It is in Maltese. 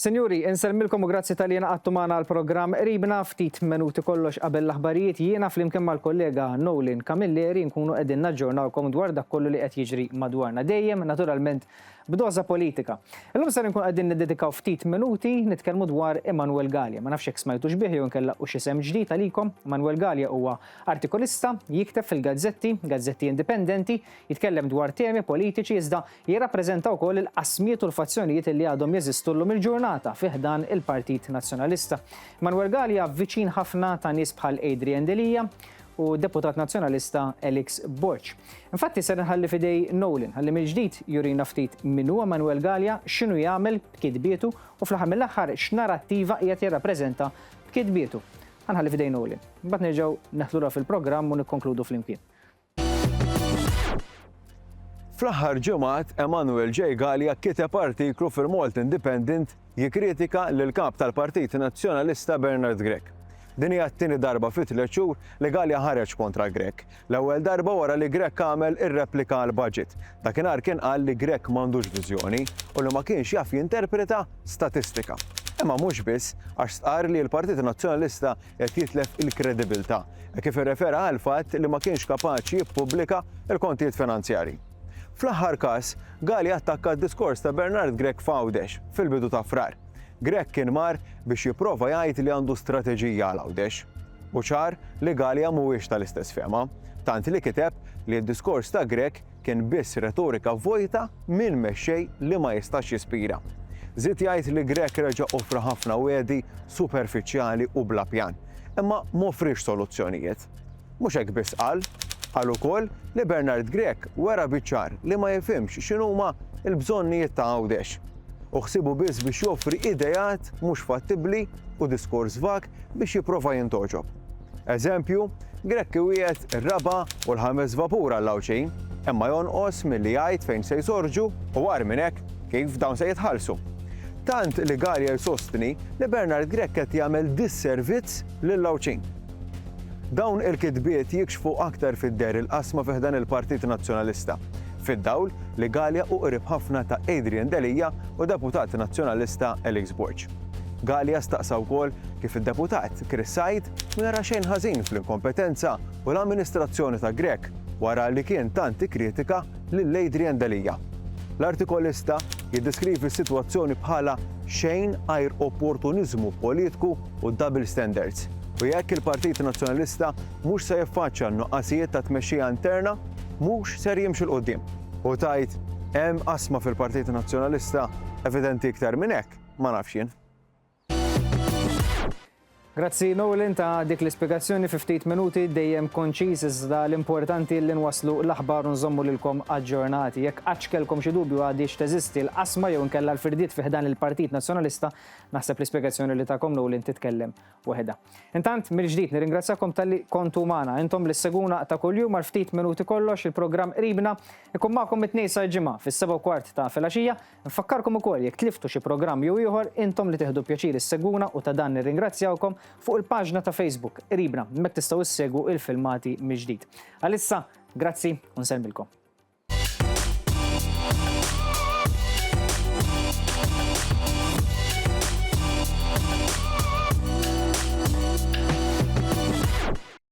Senjuri, inselmilkom u grazzi tal-jena għattumana għal-program Ribna ftit minuti kollox qabel l-aħbarijiet jiena flimkien mal-kollega Nolin Kamilleri nkunu qegħdin naġġornawkom dwar dak kollu li qed jiġri madwarna dejjem naturalment b'doża politika. Illum ser nkun qegħdin niddedikaw ftit minuti nitkellmu dwar Emanuel Gallia. Ma nafx hekk smajtux bih jew inkella u xi isem ġdid għalikom. Emanuel Gallia huwa artikolista, jikteb fil-gazzetti indipendenti, jitkellem dwar temi politiċi iżda jirrappreżenta wkoll il-qasmijiet u l-fazzjonijiet li għadhom jeżistu llum il-ġurnata fih dan il-Partit Nazzjonalista. Emanuel Gallia viċin ħafna ta' nies bħal Adrian Delija u deputat nazzjonalista Alex Borch. Infatti ser nħalli fidej Nolin, ħalli mill-ġdid jurina ftit min huwa Emanuel Gallia, x'inhu jagħmel b'kitbietu u fl-aħħar mill-aħħar x'narattiva qiegħed jirrappreżenta b'kitbietu. Ħanħalli fidej Nolin. Mbagħad nerġgħu neħdulha fil-programm u nikkonkludu flimkien. Fl-aħħar ġimgħat Emanuel J. Gallia kiteb artiklu fil-Malta Independent jikkritika lill-kap tal-Partit Nazzjonalista Bernard Grech. Din hija t-tieni darba fi 3 xhur li Gallia ħareġ kontra Grech. L-ewwel darba wara li Grech għamel ir-replika għall-budget. Dakinhar kien qal li Grech m'għandux viżjoni u li ma kienx jaf jinterpreta statistika. Imma mhux biss għax stqar li l-Partit Nazzjonalista qed jitlef il-kredibilità kif irrefera għal fatt li ma kienx kapaċi jippubblika l-kontijiet finanzjarji. Fl-aħħar każ, Gallia attakka d-diskors ta' Bernard Grech f'Għawdex fil-bidu ta' frar. Grech kien mar biex jipprova jgħid li għandu strateġija għal Għawdex. U ċar li Gallia mhuwiex tal-istess fehma, tant li kiteb li d-diskors ta' Grech kien biss retorika vojta minn mexxej li ma jistax jispira. Żied jgħid li Grech reġa' offra ħafna wedi superfiċjali u bla pjan, imma m'offrix soluzzjonijiet. Mhux hekk biss qal ukoll li Bernard Grech wera biċ-ċar li ma jifhimx x'inhuma l-bżonnijiet ta' Għawdex. U ħsibu biss biex joffri idejat mhux fattibbli u diskors vag biex jipprova jintoġob. Eżempju, Grech iwiegħed ir-raba' u l-5 vapur għall-Għawċin, imma jonqos milli jgħid fejn se jsorġu u wara minn hekk kif dawn se jitħallsu. Tant li Gallia jsostni li Bernard Grech qed jagħmel disservizz lill-Għawċin. Dawn il-kitbiet jikxfu aktar fid-der il-qasma fih dan il-Partit Nazzjonalista. Fid-dawl li Gallia u qrib ħafna ta' Adrian Delija u deputat nazzjonalista Alex Borch. Gallia staqsa wkoll kif id-deputat Chris Said mara xejn ħażin fl-inkompetenza u l-amministrazzjoni ta' Grech wara li kien tant ikkritika lil Adrian Delija. L-artikolista jiddeskrivi s-sitwazzjoni bħala xejn għajr opportuniżmu politiku u double standards. U jekk il-Partit Nazzjonalista mhux se jiffaċċja n-nuqqasijiet ta' tmexxija interna, mhux ser jimxi l qudiem. U tajt hemm qasma fil-Partit Nazzjonalista evidenti iktar minn hekk, ma nafx jien. Grazzi Nolin ta' dik l-ispjegazzjoni fi ftit minuti dejjem konċiż iżda l-importanti li nwaslu l-aħbar u nżommu lilkom aġġornati. Jekk kellkom xi dubju għadix teżisti l-qasma jew inkella l-firdiet fih dan il-Partit Nazzjonalista, naħseb l-ispjegazzjoni li tagħkom Nolin titkellem waħedha. Intant mill-ġdid nirringrazzjakom talli kontu magħna intom li seguna ta' kuljum għal ftit minuti kollox il-programm Ribna ikun magħkom it-tnejn sa ġimgħa fis-7:15 ta' filgħaxija. Nfakkarkom ukoll jekk tliftu xi programm jew ieħor intom li tieħdu pjaċir isseguna u ta' dan nirringrazzjawkom fuq il-paġna ta' Facebook Ribna, mek tistgħu issegwu il-filmati mill-ġdid. Għalissa, grazzi u nsellmilkom.